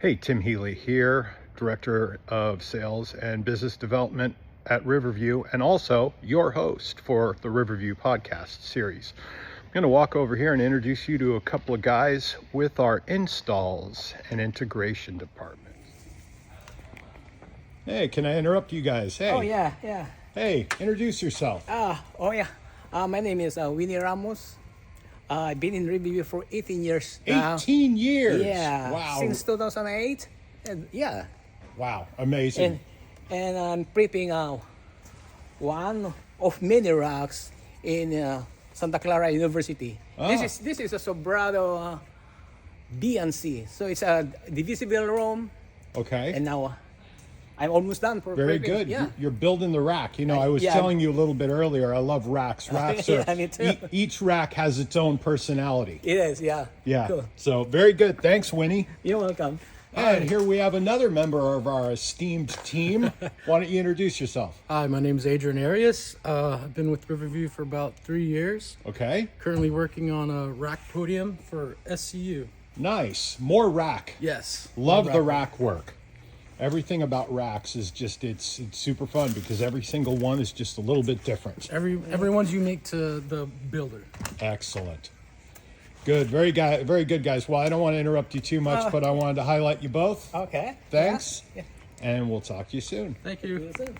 Hey, Tim Healy here, Director of Sales and Business Development at Riverview, and also your host for the Riverview podcast series. I'm going to walk over here and introduce you to a couple of guys with our installs and integration department. Hey, can I interrupt you guys? Hey. Oh, yeah. Hey, introduce yourself. My name is Winnie Ramos. I've been in Riverview for 18 years now. 18 years? Yeah. Wow. Since 2008. And yeah. Wow, amazing. And I'm prepping one of many racks in Santa Clara University. This is a Sobrado B and C. So it's a divisible room. Okay. And now I'm almost done for Very prepping. good. Yeah. You're building the rack. You know, I was telling you a little bit earlier, I love racks. Racks are, Yeah, me too. each rack has its own personality. It is, yeah. Yeah. Cool. So very good. Thanks, Winnie. You're welcome. And here we have another member of our esteemed team. Why don't you introduce yourself? Hi, my name is Adrian Arias. I've been with Riverview for about 3 years. Okay. Currently working on a rack podium for SCU. Nice. More rack. Yes. Love the rack work. Everything about racks is just, it's super fun because every single one is just a little bit different. Everyone's unique to the builder. Excellent. Good. Very good, guys. Well, I don't want to interrupt you too much, but I wanted to highlight you both. Okay. Thanks. Yeah. And we'll talk to you soon. Thank you. See you soon.